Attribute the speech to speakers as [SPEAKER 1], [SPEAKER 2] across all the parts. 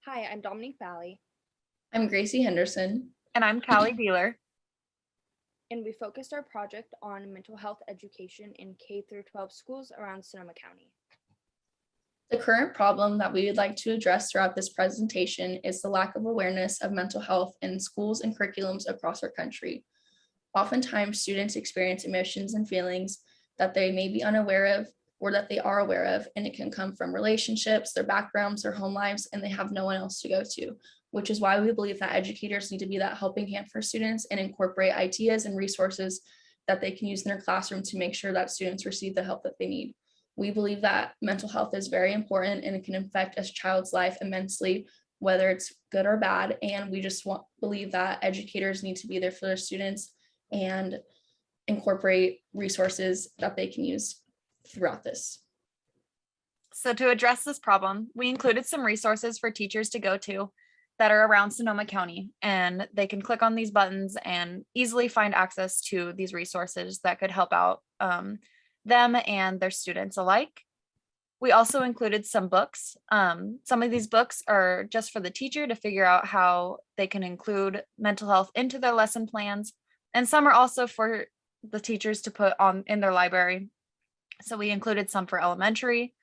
[SPEAKER 1] Hi, I'm Dominique Bally,
[SPEAKER 2] I'm Gracie Henderson.
[SPEAKER 3] And I'm Calli, Behler.
[SPEAKER 1] and we focused our project on mental health education in K through 12 schools around Sonoma County.
[SPEAKER 2] The current problem that we would like to address throughout this presentation is the lack of awareness of mental health in schools and curriculums across our country. Oftentimes, students experience emotions and feelings that they may be unaware of or that they are aware of, and it can come from relationships, their backgrounds, their home lives, and they have no one else to go to, which is why we believe that educators need to be that helping hand for students and incorporate ideas and resources that they can use in their classroom to make sure that students receive the help that they need. We believe that mental health is very important and it can affect a child's life immensely, whether it's good or bad. And we just believe that educators need to be there for their students and incorporate resources that they can use throughout this.
[SPEAKER 3] So to address this problem, we included some resources for teachers to go to that are around Sonoma County, and they can click on these buttons and easily find access to these resources that could help out them and their students alike. We also included some books. Some of these books are just for the teacher to figure out how they can include mental health into their lesson plans, and some are also for the teachers to put on in their library. So we included some for elementary,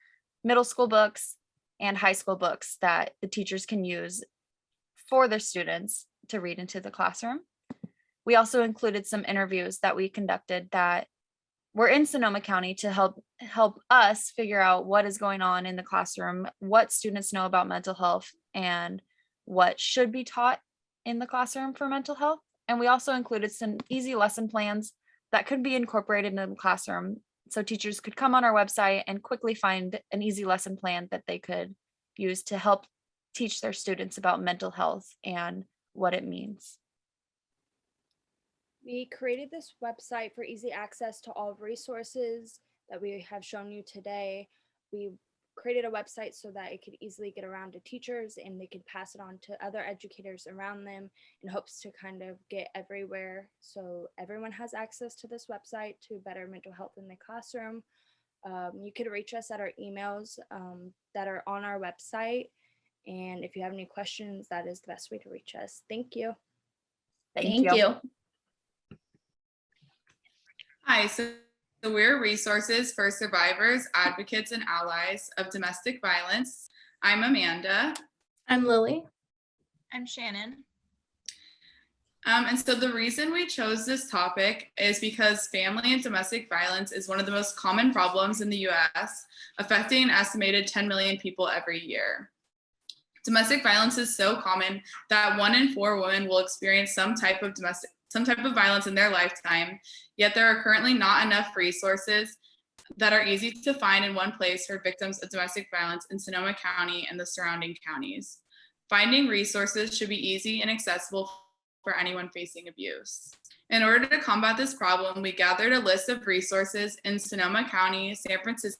[SPEAKER 3] middle school books, and high school books that the teachers can use for their students to read into the classroom. We also included some interviews that we conducted that were in Sonoma County to help us figure out what is going on in the classroom, what students know about mental health, and what should be taught in the classroom for mental health. And we also included some easy lesson plans that could be incorporated in the classroom, so teachers could come on our website and quickly find an easy lesson plan that they could use to help teach their students about mental health and what it means.
[SPEAKER 1] We created this website for easy access to all resources that we have shown you today. We created a website so that it could easily get around to teachers and they could pass it on to other educators around them in hopes to kind of get everywhere. So everyone has access to this website to better mental health in the classroom. You could reach us at our emails that are on our website. And if you have any questions, that is the best way to reach us. Thank you.
[SPEAKER 2] Thank you.
[SPEAKER 4] Hi, so we're resources for survivors, advocates, and allies of domestic violence. I'm Amanda.
[SPEAKER 2] I'm Lily.
[SPEAKER 5] I'm Shannon.
[SPEAKER 4] And so the reason we chose this topic is because family and domestic violence is one of the most common problems in the US, affecting an estimated 10 million people every year. Domestic violence is so common that 1 in 4 women will experience some type of violence in their lifetime, yet there are currently not enough resources that are easy to find in one place for victims of domestic violence in Sonoma County and the surrounding counties. Finding resources should be easy and accessible for anyone facing abuse. In order to combat this problem, we gathered a list of resources in Sonoma County, San Francisco,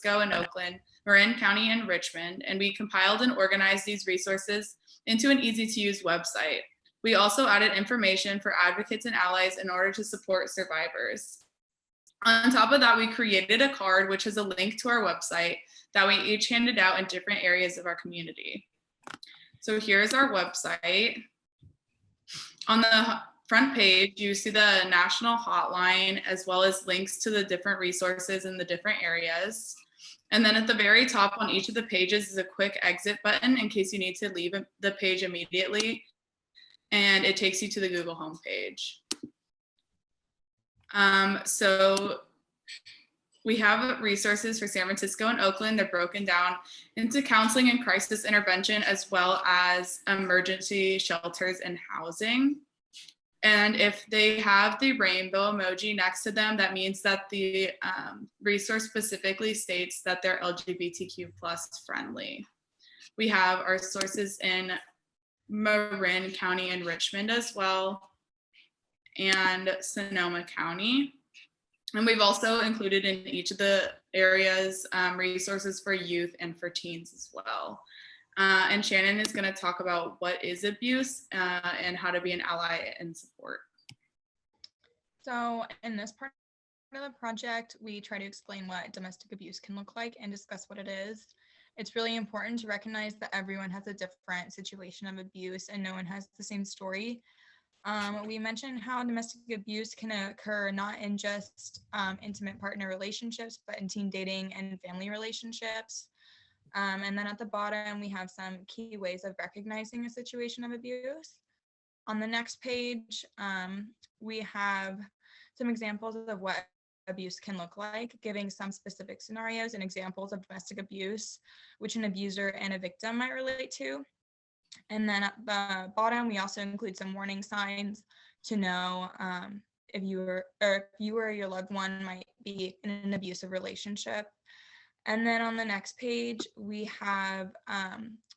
[SPEAKER 4] and Oakland, Marin County, and Richmond, and we compiled and organized these resources into an easy-to-use website. We also added information for advocates and allies in order to support survivors. On top of that, we created a card which has a link to our website that we each handed out in different areas of our community. So here's our website. On the front page, you see the national hotline as well as links to the different resources in the different areas. And then at the very top on each of the pages is a quick exit button in case you need to leave the page immediately. And it takes you to the Google homepage. So we have resources for San Francisco and Oakland. They're broken down into counseling and crisis intervention, as well as emergency shelters and housing. And if they have the rainbow emoji next to them, that means that the resource specifically states that they're LGBTQ+ friendly. We have our sources in Marin County and Richmond as well, and Sonoma County. And we've also included in each of the areas resources for youth and for teens as well. And Shannon is going to talk about what is abuse and how to be an ally and support.
[SPEAKER 5] So in this part of the project, we try to explain what domestic abuse can look like and discuss what it is. It's really important to recognize that everyone has a different situation of abuse and no one has the same story. We mentioned how domestic abuse can occur not in just intimate partner relationships, but in teen dating and family relationships. And then at the bottom, we have some key ways of recognizing a situation of abuse. On the next page, we have some examples of what abuse can look like, giving some specific scenarios and examples of domestic abuse, which an abuser and a victim might relate to. And then at the bottom, we also include some warning signs to know if you or your loved one might be in an abusive relationship. And then on the next page, we have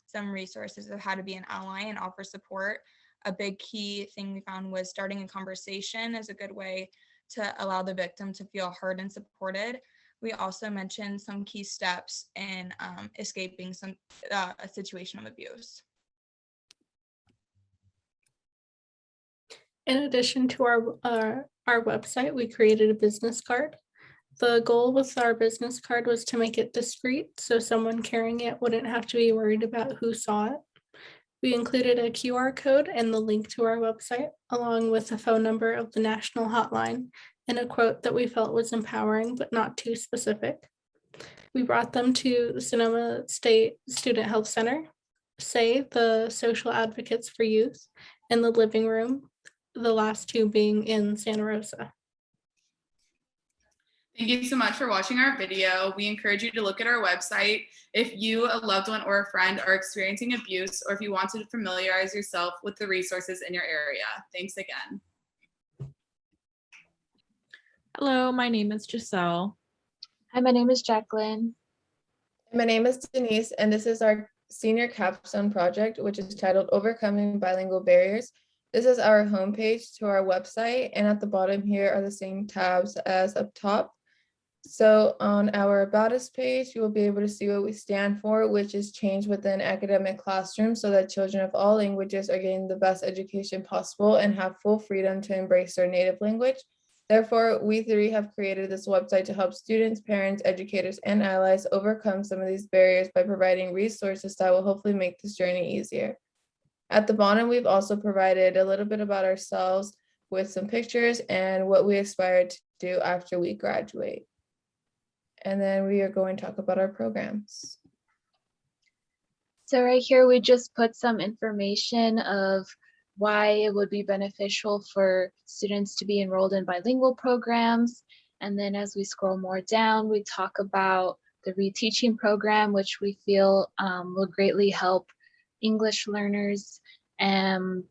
[SPEAKER 5] some resources of how to be an ally and offer support. A big key thing we found was starting a conversation is a good way to allow the victim to feel heard and supported. We also mentioned some key steps in escaping a situation of abuse.
[SPEAKER 6] In addition to our website, we created a business card. The goal with our business card was to make it discreet, so someone carrying it wouldn't have to be worried about who saw it. We included a QR code and the link to our website, along with the phone number of the national hotline and a quote that we felt was empowering but not too specific. We brought them to the Sonoma State Student Health Center, SAY, the Social Advocates for Youth, and the Living Room, the last two being in Santa Rosa.
[SPEAKER 4] Thank you so much for watching our video. We encourage you to look at our website if you, a loved one, or a friend are experiencing abuse, or if you want to familiarize yourself with the resources in your area. Thanks again.
[SPEAKER 7] Hello, my name is Jessel.
[SPEAKER 8] Hi, my name is Jacqueline.
[SPEAKER 2] My name is Dennise, and this is our senior capstone project, which is titled Overcoming Bilingual Barriers. This is our homepage to our website, and at the bottom here are the same tabs as up top. So on our About Us page, you will be able to see what we stand for, which is change within academic classrooms so that children of all languages are getting the best education possible and have full freedom to embrace their native language. Therefore, we three have created this website to help students, parents, educators, and allies overcome some of these barriers by providing resources that will hopefully make this journey easier. At the bottom, we've also provided a little bit about ourselves with some pictures and what we aspire to do after we graduate. And then we are going to talk about our programs.
[SPEAKER 8] So right here, we just put some information of why it would be beneficial for students to be enrolled in bilingual programs. And then as we scroll more down, we talk about the reteaching program, which we feel will greatly help English learners.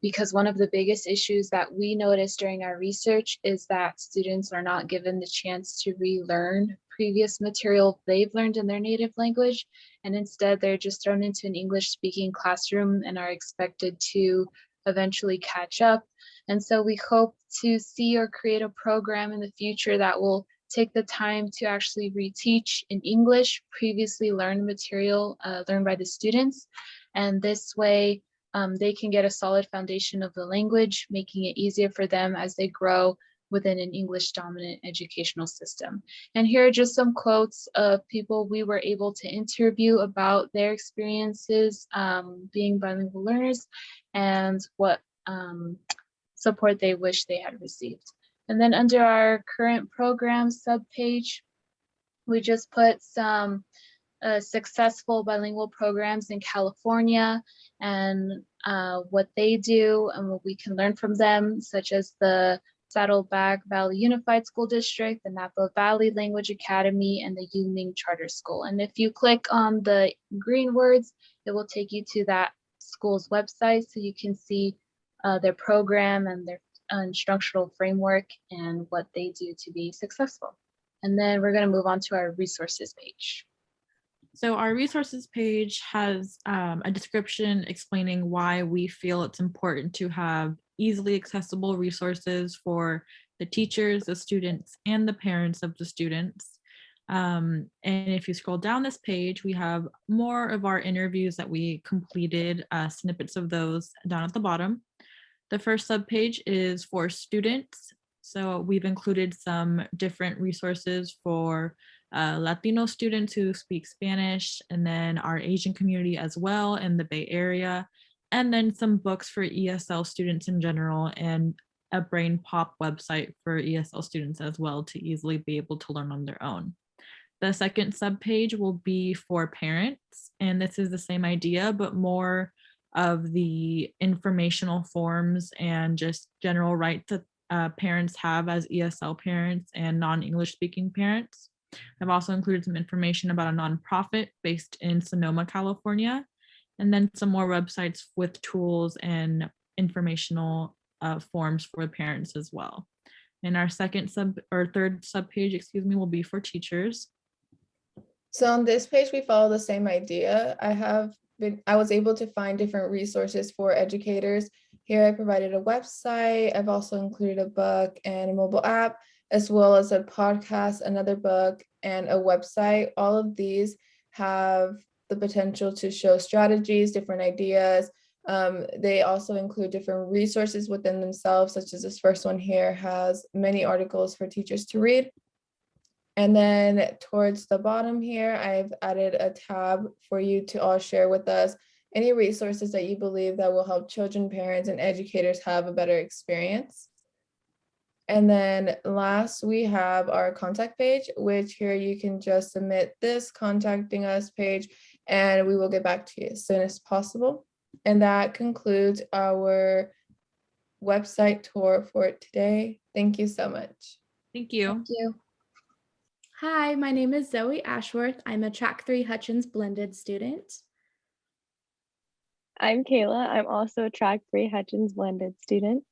[SPEAKER 8] Because one of the biggest issues that we noticed during our research is that students are not given the chance to relearn previous material they've learned in their native language, and instead they're just thrown into an English speaking classroom and are expected to eventually catch up. And so we hope to see or create a program in the future that will take the time to actually reteach in English previously learned material learned by the students. And this way they can get a solid foundation of the language, making it easier for them as they grow within an English dominant educational system. And here are just some quotes of people we were able to interview about their experiences being bilingual learners and what support they wish they had received. And then under our current program subpage, we just put some successful bilingual programs in California and what they do and what we can learn from them, such as the Saddleback Valley Unified School District, the Napa Valley Language Academy, and the Yuming Charter School. And if you click on the green words, it will take you to that school's website so you can see their program and their instructional framework and what they do to be successful. And then we're going to move on to our resources page.
[SPEAKER 7] So our resources page has a description explaining why we feel it's important to have easily accessible resources for the teachers, the students, and the parents of the students. And if you scroll down this page, we have more of our interviews that we completed, snippets of those down at the bottom. The first subpage is for students. So we've included some different resources for Latino students who speak Spanish, and then our Asian community as well in the Bay Area, and then some books for ESL students in general, and a Brain Pop website for ESL students as well to easily be able to learn on their own. The second subpage will be for parents, and this is the same idea, but more of the informational forms and just general rights that parents have as ESL parents and non-English speaking parents. I've also included some information about a nonprofit based in Sonoma, California, and then some more websites with tools and informational forms for parents as well. And our third subpage, will be for teachers.
[SPEAKER 2] So on this page, we follow the same idea. I was able to find different resources for educators. Here I provided a website. I've also included a book and a mobile app, as well as a podcast, another book, and a website. All of these have the potential to show strategies, different ideas. They also include different resources within themselves, such as this first one here has many articles for teachers to read. And then towards the bottom here, I've added a tab for you to all share with us any resources that you believe that will help children, parents, and educators have a better experience. And then last, we have our contact page, which here you can just submit this contacting us page, and we will get back to you as soon as possible. And that concludes our website tour for today. Thank you so much.
[SPEAKER 7] Thank you.
[SPEAKER 8] Thank you.
[SPEAKER 9] Hi, my name is Zoe Ashworth. I'm a Track 3 Hutchins blended student.
[SPEAKER 10] I'm Kayla. I'm also a Track 3 Hutchins blended student.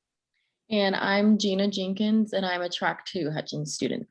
[SPEAKER 11] And I'm Gina Jenkins, and I'm a Track 2 Hutchins student.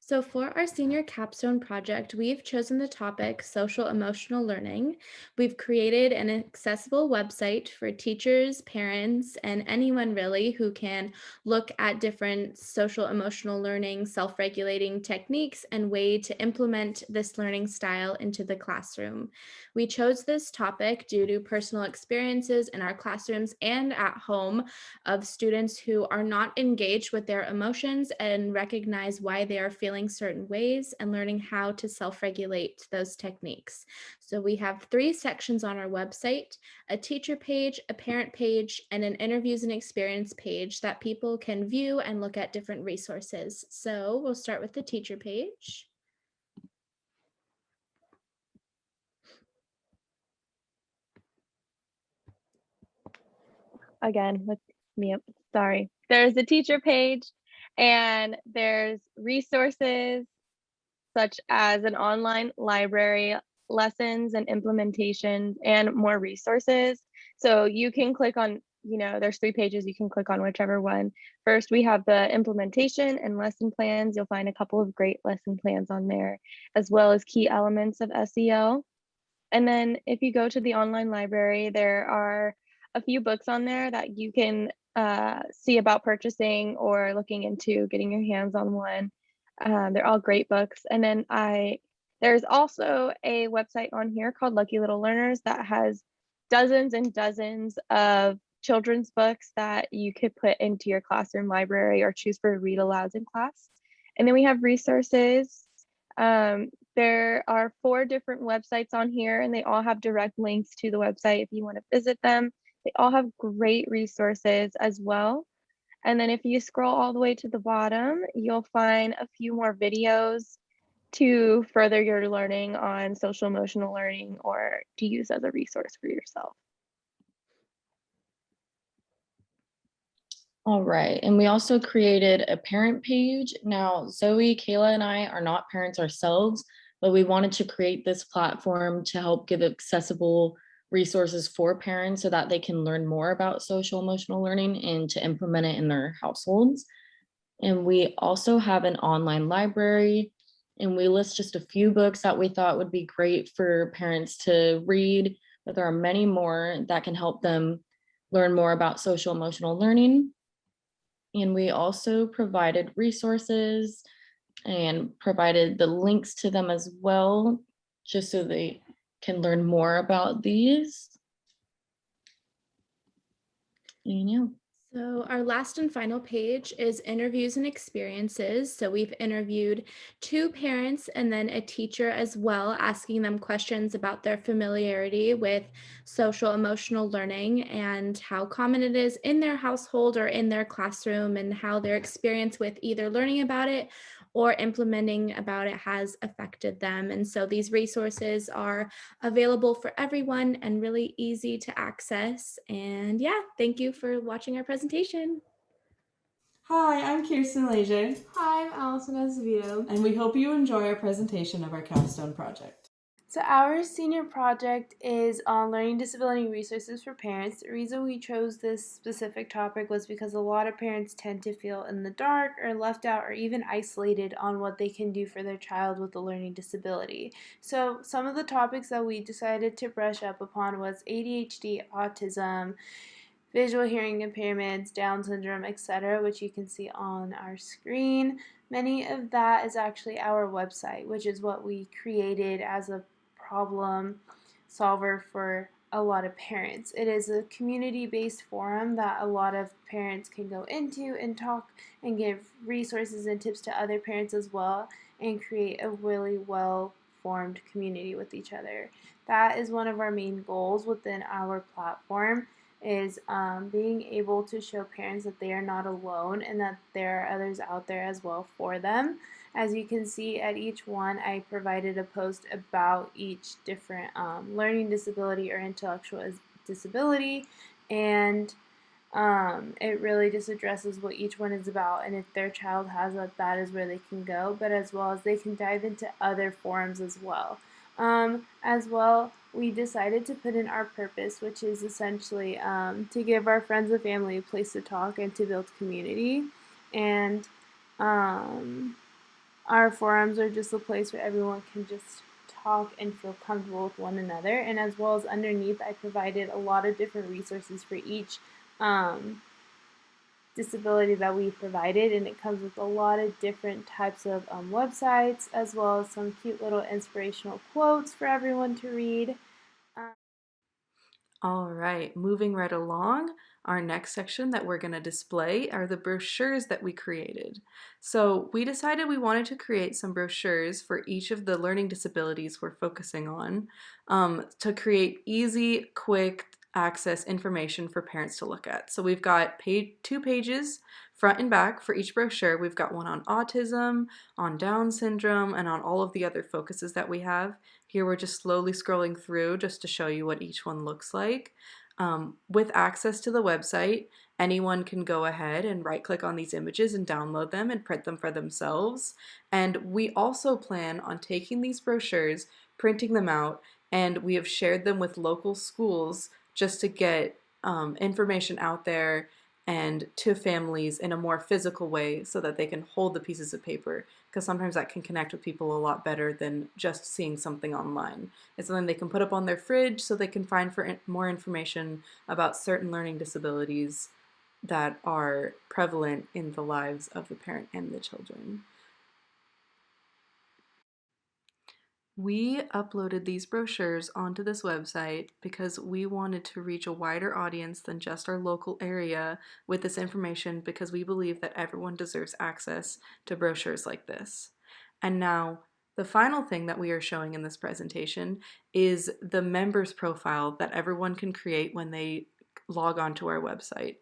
[SPEAKER 9] So for our senior capstone project, we've chosen the topic social emotional learning. We've created an accessible website for teachers, parents, and anyone really who can look at different social emotional learning, self-regulating techniques and way to implement this learning style into the classroom. We chose this topic due to personal experiences in our classrooms and at home of students who are not engaged with their emotions and recognize why they are feeling certain ways and learning how to self-regulate those techniques. So we have 3 sections on our website: a teacher page, a parent page, and an interviews and experience page that people can view and look at different resources. So we'll start with the teacher page.
[SPEAKER 10] Again, with me, sorry. There's the teacher page, and there's resources such as an online library, lessons and implementations, and more resources. So you can click on, there's 3 pages, you can click on whichever one. First, we have the implementation and lesson plans. You'll find a couple of great lesson plans on there, as well as key elements of SEL. And then if you go to the online library, there are a few books on there that you can see about purchasing or looking into getting your hands on one. They're all great books. And then there's also a website on here called Lucky Little Learners that has dozens and dozens of children's books that you could put into your classroom library or choose for read alouds in class. And then we have resources. There are 4 different websites on here, and they all have direct links to the website if you want to visit them. They all have great resources as well. And then if you scroll all the way to the bottom, you'll find a few more videos to further your learning on social emotional learning or to use as a resource for yourself.
[SPEAKER 11] All right, and we also created a parent page. Now, Zoe, Kayla, and I are not parents ourselves, but we wanted to create this platform to help give accessible resources for parents so that they can learn more about social emotional learning and to implement it in their households. And we also have an online library, and we list just a few books that we thought would be great for parents to read, but there are many more that can help them learn more about social emotional learning. And we also provided resources and provided the links to them as well, just so they can learn more about these. And yeah.
[SPEAKER 9] So our last and final page is interviews and experiences. So we've interviewed 2 parents and then a teacher as well, asking them questions about their familiarity with social emotional learning and how common it is in their household or in their classroom, and how their experience with either learning about it or implementing about it has affected them. And so these resources are available for everyone and really easy to access. And yeah, thank you for watching our presentation.
[SPEAKER 12] Hi, I'm Kirsten Leger,
[SPEAKER 13] Hi, I'm Alyson Azevedo.
[SPEAKER 12] and we hope you enjoy our presentation of our capstone project.
[SPEAKER 13] So our senior project is on learning disability resources for parents. The reason we chose this specific topic was because a lot of parents tend to feel in the dark or left out or even isolated on what they can do for their child with a learning disability. So some of the topics that we decided to brush up upon was ADHD, autism, visual hearing impairments, Down syndrome, etc., which you can see on our screen. Many of that is actually our website, which is what we created as a problem solver for a lot of parents. It is a community-based forum that a lot of parents can go into and talk and give resources and tips to other parents as well, and create a really well-formed community with each other. That is one of our main goals within our platform, is being able to show parents that they are not alone and that there are others out there as well for them. As you can see at each one, I provided a post about each different learning disability or intellectual disability, and it really just addresses what each one is about, and if their child has that, that is where they can go, but as well as they can dive into other forums as well. As well, we decided to put in our purpose, which is essentially to give our friends and family a place to talk and to build community. And our forums are just a place where everyone can just talk and feel comfortable with one another. And as well as underneath, I provided a lot of different resources for each disability that we provided, and it comes with a lot of different types of websites, as well as some cute little inspirational quotes for everyone to read.
[SPEAKER 12] All right, moving right along, our next section that we're going to display are the brochures that we created. So we decided we wanted to create some brochures for each of the learning disabilities we're focusing on, to create easy, quick access information for parents to look at. So we've got 2 pages, front and back, for each brochure. We've got one on autism, on Down syndrome, and on all of the other focuses that we have. Here we're just slowly scrolling through just to show you what each one looks like. With access to the website, anyone can go ahead and right-click on these images and download them and print them for themselves. And we also plan on taking these brochures, printing them out, and we have shared them with local schools just to get information out there and to families in a more physical way so that they can hold the pieces of paper, because sometimes that can connect with people a lot better than just seeing something online. It's something they can put up on their fridge so they can find more information about certain learning disabilities that are prevalent in the lives of the parent and the children. We uploaded these brochures onto this website because we wanted to reach a wider audience than just our local area with this information, because we believe that everyone deserves access to brochures like this. And now, the final thing that we are showing in this presentation is the members profile that everyone can create when they log onto our website.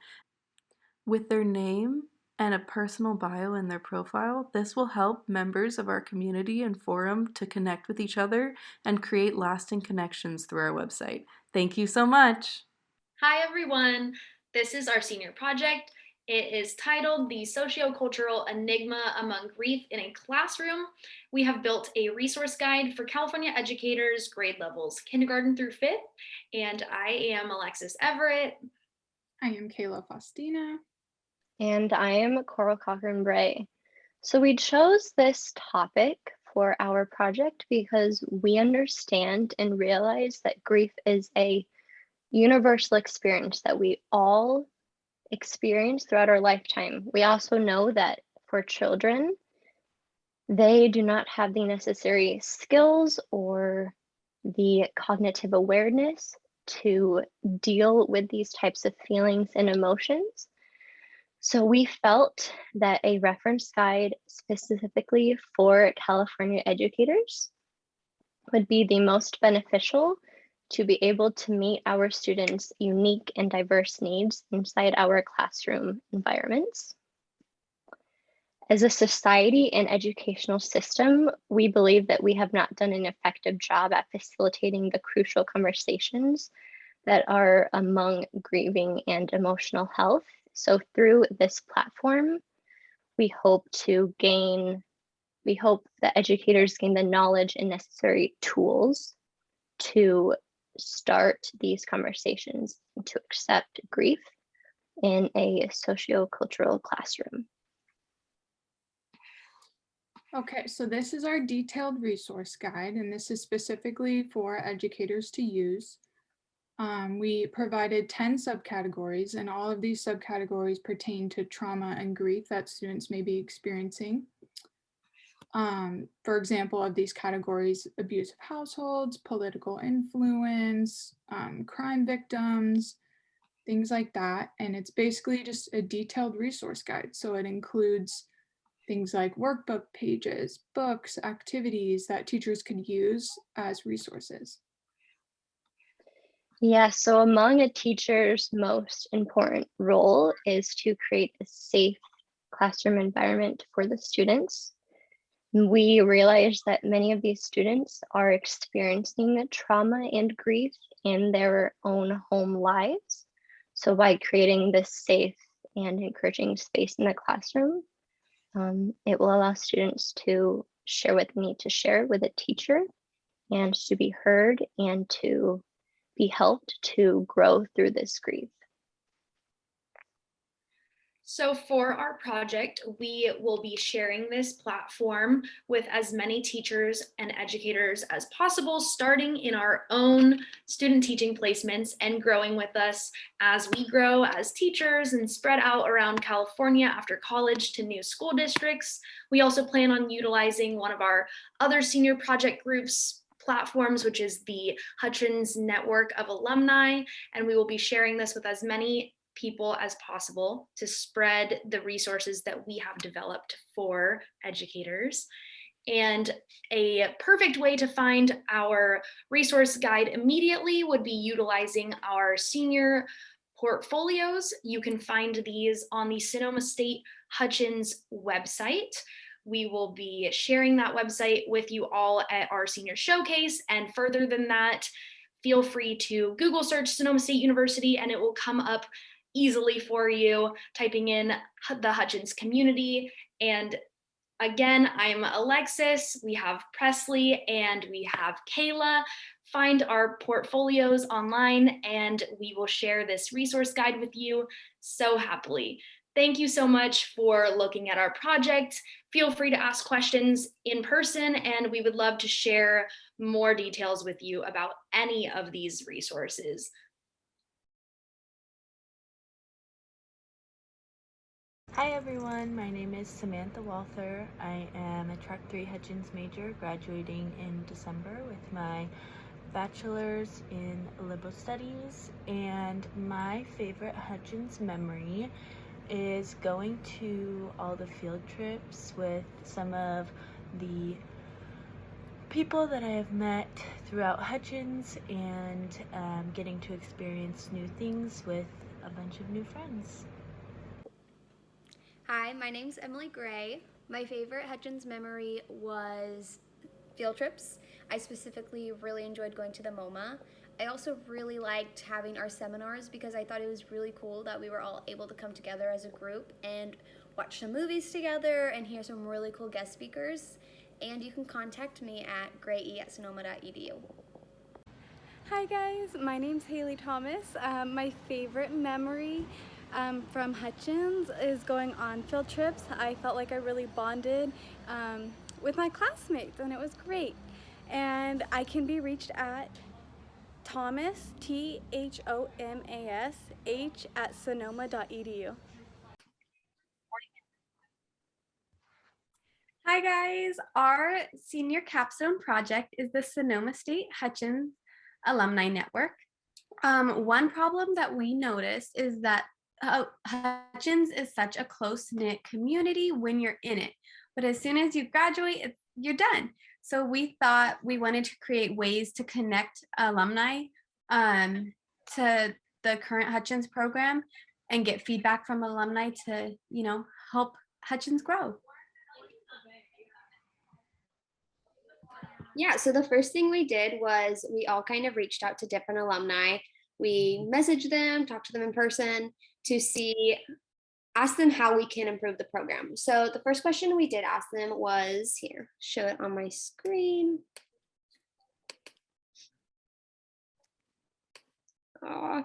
[SPEAKER 12] With their name and a personal bio in their profile, this will help members of our community and forum to connect with each other and create lasting connections through our website. Thank you so much.
[SPEAKER 14] Hi everyone, this is our senior project. It is titled The Sociocultural Enigma Among Grief in a Classroom. We have built a resource guide for California educators, grade levels kindergarten through 5th, and I am Alexis Everett.
[SPEAKER 5] I am Kayla Faustina.
[SPEAKER 10] And I am Cochran-Bray. So we chose this topic for our project because we understand and realize that grief is a universal experience that we all experience throughout our lifetime. We also know that for children, they do not have the necessary skills or the cognitive awareness to deal with these types of feelings and emotions. So we felt that a reference guide specifically for California educators would be the most beneficial to be able to meet our students' unique and diverse needs inside our classroom environments. As a society and educational system, we believe that we have not done an effective job at facilitating the crucial conversations that are among grieving and emotional health. So through this platform, we hope that educators gain the knowledge and necessary tools to start these conversations and to accept grief in a sociocultural classroom.
[SPEAKER 6] Okay, so this is our detailed resource guide, and this is specifically for educators to use. We provided 10 subcategories, and all of these subcategories pertain to trauma and grief that students may be experiencing. For example, of these categories, abusive households, political influence, crime victims, things like that. And it's basically just a detailed resource guide. So it includes things like workbook pages, books, activities that teachers could use as resources.
[SPEAKER 10] Yeah, so among a teacher's most important role is to create a safe classroom environment for the students. We realize that many of these students are experiencing trauma and grief in their own home lives. So by creating this safe and encouraging space in the classroom, it will allow students to share what they need to share with a teacher and to be heard and to be helped to grow through this grief.
[SPEAKER 14] So for our project, we will be sharing this platform with as many teachers and educators as possible, starting in our own student teaching placements and growing with us as we grow as teachers and spread out around California after college to new school districts. We also plan on utilizing one of our other senior project groups platforms, which is the Hutchins network of alumni, and we will be sharing this with as many people as possible to spread the resources that we have developed for educators. And a perfect way to find our resource guide immediately would be utilizing our senior portfolios. You can find these on the Sonoma State Hutchins website. We will be sharing that website with you all at our senior showcase. And further than that, feel free to Google search Sonoma State University and it will come up easily for you, typing in the Hutchins community. And again, I'm Alexis, we have Presley, and we have Kayla. Find our portfolios online and we will share this resource guide with you so happily. Thank you so much for looking at our project. Feel free to ask questions in person, and we would love to share more details with you about any of these resources.
[SPEAKER 13] Hi everyone, my name is Samantha Walther. I am a Track 3 Hutchins major graduating in December with my bachelor's in liberal studies, and my favorite Hutchins memory is going to all the field trips with some of the people that I have met throughout Hutchins and getting to experience new things with a bunch of new friends.
[SPEAKER 15] Hi, my name's Emily Gray. My favorite Hutchins memory was field trips. I specifically really enjoyed going to the MoMA. I also really liked having our seminars because I thought it was really cool that we were all able to come together as a group and watch some movies together and hear some really cool guest speakers. And you can contact me at graye@sonoma.edu.
[SPEAKER 16] Hi guys, my name's Haley Thomas. My favorite memory from Hutchins is going on field trips. I felt like I really bonded with my classmates and it was great. And I can be reached at Thomas, THOMASH@sonoma.edu.
[SPEAKER 17] Hi guys, our senior capstone project is the Sonoma State Hutchins Alumni Network. One problem that we noticed is that Hutchins is such a close-knit community when you're in it, but as soon as you graduate, you're done. So we thought we wanted to create ways to connect alumni to the current Hutchins program and get feedback from alumni to, help Hutchins grow.
[SPEAKER 15] Yeah, so the first thing we did was we all kind of reached out to different alumni. We messaged them, talked to them in person to ask them how we can improve the program. So the first question we did ask them was, here, show it on my screen. Oh,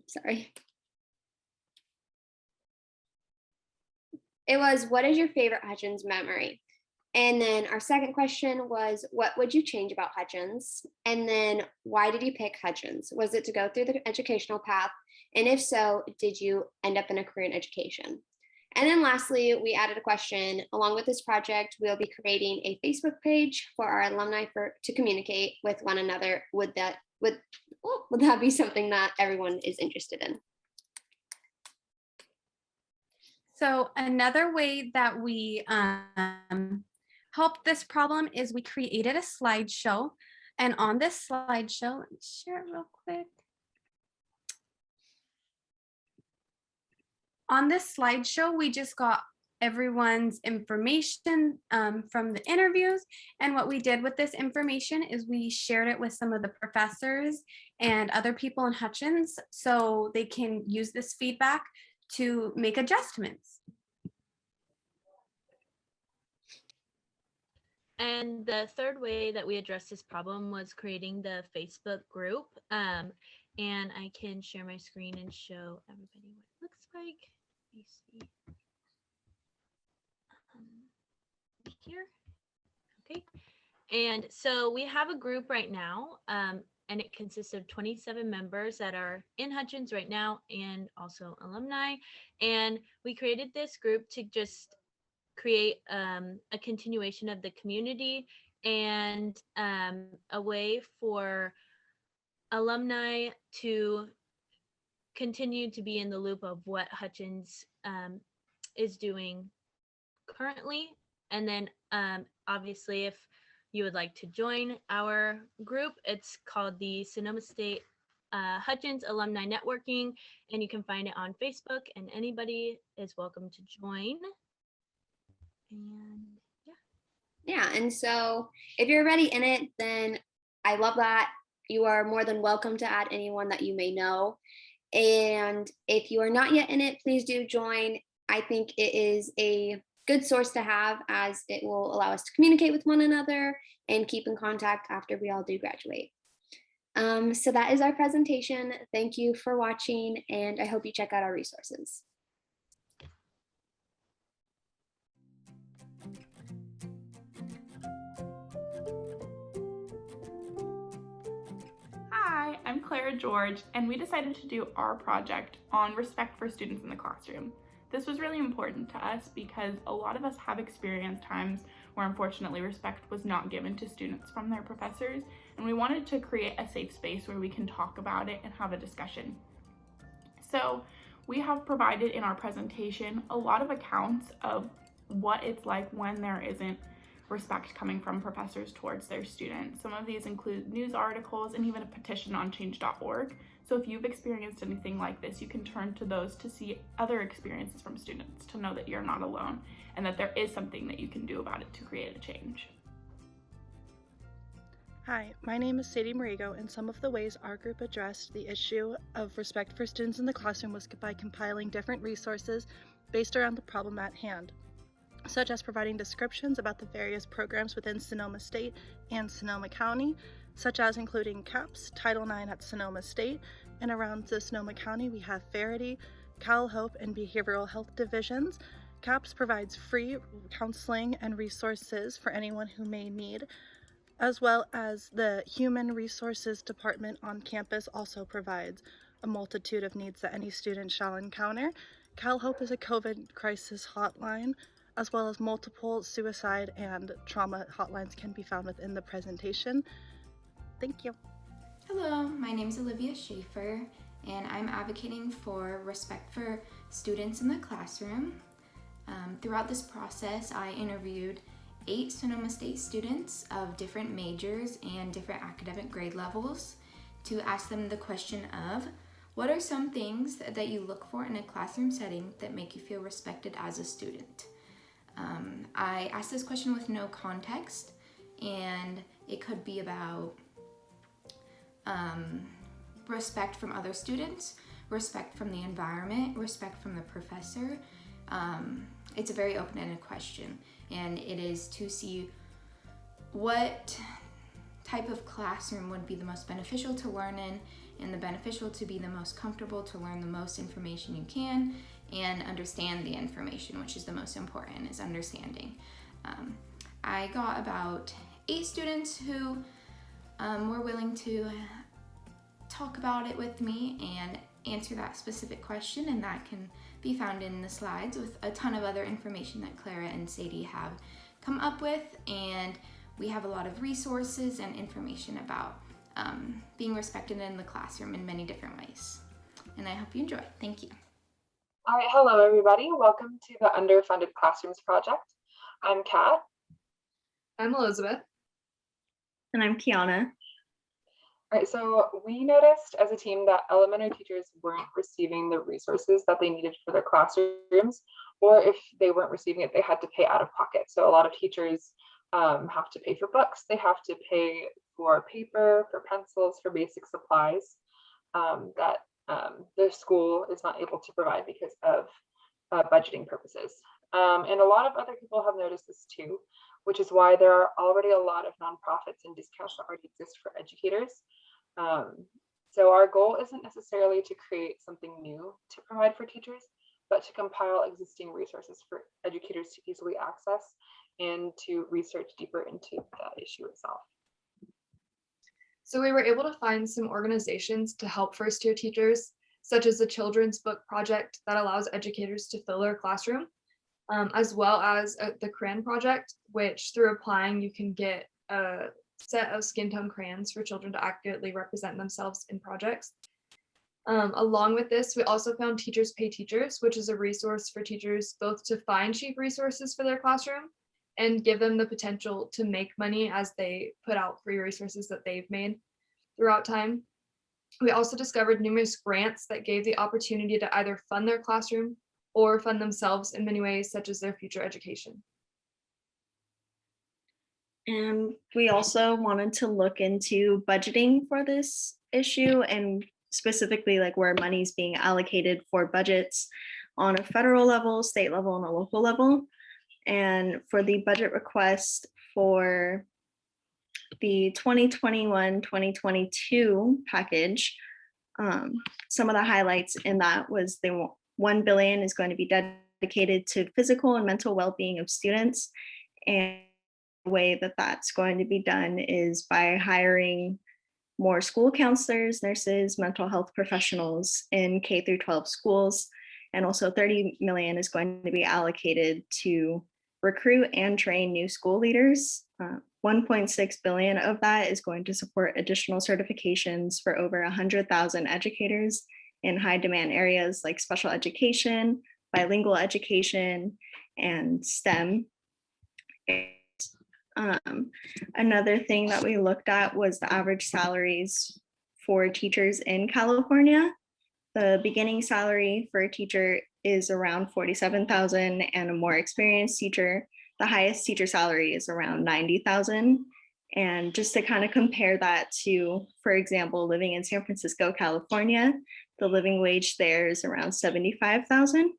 [SPEAKER 15] sorry. It was, what is your favorite Hutchins memory? And then our second question was, what would you change about Hutchins? And then why did you pick Hutchins? Was it to go through the educational path? And if so, did you end up in a career in education? And then lastly, we added a question. Along with this project, we'll be creating a Facebook page for our alumni to communicate with one another. Would that be something that everyone is interested in?
[SPEAKER 17] So another way that we helped this problem is we created a slideshow. And on this slideshow, let me share it real quick. On this slideshow, we just got everyone's information from the interviews. And what we did with this information is we shared it with some of the professors and other people in Hutchins so they can use this feedback to make adjustments.
[SPEAKER 18] And the third way that we addressed this problem was creating the Facebook group. And I can share my screen and show everybody what it looks like. Let me see. Here. Okay. And so we have a group right now, and it consists of 27 members that are in Hutchins right now and also alumni. And we created this group to just create a continuation of the community and a way for alumni to continue to be in the loop of what Hutchins is doing currently. And then obviously, if you would like to join our group, it's called the Sonoma State Hutchins Alumni Networking, and you can find it on Facebook, and anybody is welcome to join. And
[SPEAKER 15] yeah, and so if you're already in it, then I love that. You are more than welcome to add anyone that you may know. And if you are not yet in it, please do join. I think it is a good source to have, as it will allow us to communicate with one another and keep in contact after we all do graduate. So that is our presentation. Thank you for watching, and I hope you check out our resources.
[SPEAKER 19] Hi, I'm Clara George, and we decided to do our project on respect for students in the classroom. This was really important to us because a lot of us have experienced times where unfortunately respect was not given to students from their professors, and we wanted to create a safe space where we can talk about it and have a discussion. So we have provided in our presentation a lot of accounts of what it's like when there isn't respect coming from professors towards their students. Some of these include news articles and even a petition on change.org. So if you've experienced anything like this, you can turn to those to see other experiences from students, to know that you're not alone and that there is something that you can do about it to create a change.
[SPEAKER 20] Hi, my name is Sadie Marigo, and some of the ways our group addressed the issue of respect for students in the classroom was by compiling different resources based around the problem at hand, such as providing descriptions about the various programs within Sonoma State and Sonoma County, such as including CAPS, Title IX at Sonoma State, and around the Sonoma County we have Verity, Cal Hope, and Behavioral Health Divisions. CAPS provides free counseling and resources for anyone who may need, as well as the Human Resources Department on campus also provides a multitude of needs that any student shall encounter. Cal Hope is a COVID crisis hotline, as well as multiple suicide and trauma hotlines can be found within the presentation. Thank you.
[SPEAKER 21] Hello, my name is Olivia Schaefer, and I'm advocating for respect for students in the classroom. Throughout this process, I interviewed 8 Sonoma State students of different majors and different academic grade levels to ask them the question of, what are some things that you look for in a classroom setting that make you feel respected as a student? I asked this question with no context, and it could be about respect from other students, respect from the environment, respect from the professor. It's a very open-ended question, and it is to see what type of classroom would be the most beneficial to learn in, and the beneficial to be the most comfortable to learn the most information you can and understand the information, which is the most important, is understanding. I got about 8 students who were willing to talk about it with me and answer that specific question, and that can be found in the slides with a ton of other information that Clara and Sadie have come up with, and we have a lot of resources and information about being respected in the classroom in many different ways. And I hope you enjoy. Thank you.
[SPEAKER 22] All right, hello everybody. Welcome to the Underfunded Classrooms project. I'm Kat.
[SPEAKER 23] I'm Elizabeth.
[SPEAKER 2] And I'm Kiana.
[SPEAKER 22] All right, so we noticed as a team that elementary teachers weren't receiving the resources that they needed for their classrooms, or if they weren't receiving it, they had to pay out of pocket. So a lot of teachers have to pay for books, they have to pay for paper, for pencils, for basic supplies that the school is not able to provide because of budgeting purposes. And a lot of other people have noticed this too, which is why there are already a lot of nonprofits and discounts that already exist for educators. So our goal isn't necessarily to create something new to provide for teachers, but to compile existing resources for educators to easily access and to research deeper into the issue itself.
[SPEAKER 23] So we were able to find some organizations to help first-year teachers, such as the Children's Book Project that allows educators to fill their classroom, as well as the Crayon Project, which through applying you can get a set of skin tone crayons for children to accurately represent themselves in projects. Along with this, we also found Teachers Pay Teachers, which is a resource for teachers both to find cheap resources for their classroom and give them the potential to make money as they put out free resources that they've made throughout time. We also discovered numerous grants that gave the opportunity to either fund their classroom or fund themselves in many ways, such as their future education.
[SPEAKER 2] And we also wanted to look into budgeting for this issue, and specifically like where money is being allocated for budgets on a federal level, state level, and a local level. And for the budget request for the 2021-2022 package, some of the highlights in that was the $1 billion is going to be dedicated to physical and mental well-being of students. And the way that that's going to be done is by hiring more school counselors, nurses, mental health professionals in K through 12 schools. And also $30 million is going to be allocated to recruit and train new school leaders. 1.6 billion of that is going to support additional certifications for over 100,000 educators in high demand areas like special education, bilingual education, and STEM. Another thing that we looked at was the average salaries for teachers in California. The beginning salary for a teacher is around $47,000, and a more experienced teacher, the highest teacher salary is around $90,000. And just to kind of compare that to, for example, living in San Francisco, California, the living wage there is around $75,000.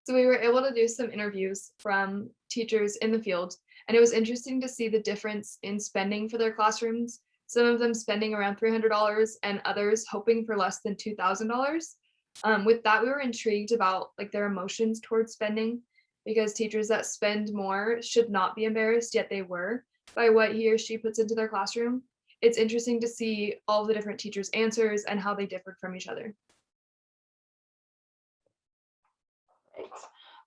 [SPEAKER 23] So we were able to do some interviews from teachers in the field, and it was interesting to see the difference in spending for their classrooms. Some of them spending around $300 and others hoping for less than $2,000. With that, we were intrigued about like their emotions towards spending, because teachers that spend more should not be embarrassed, yet they were, by what he or she puts into their classroom. It's interesting to see all the different teachers' answers and how they differed from each other.
[SPEAKER 22] Right.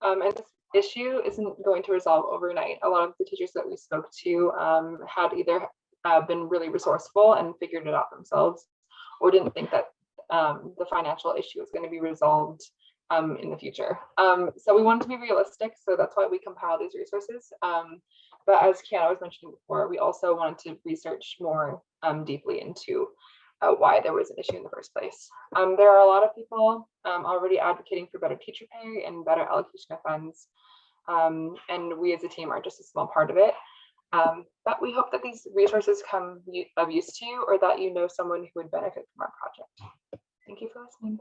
[SPEAKER 22] And this issue isn't going to resolve overnight. A lot of the teachers that we spoke to had either been really resourceful and figured it out themselves, or didn't think that the financial issue is going to be resolved in the future. So we wanted to be realistic, so that's why we compile these resources. But as Kiana was mentioning before, we also wanted to research more deeply into why there was an issue in the first place. There are a lot of people already advocating for better teacher pay and better allocation of funds. And we as a team are just a small part of it. But we hope that these resources come of use to you, or that you know someone who would benefit from our project. Thank you for listening.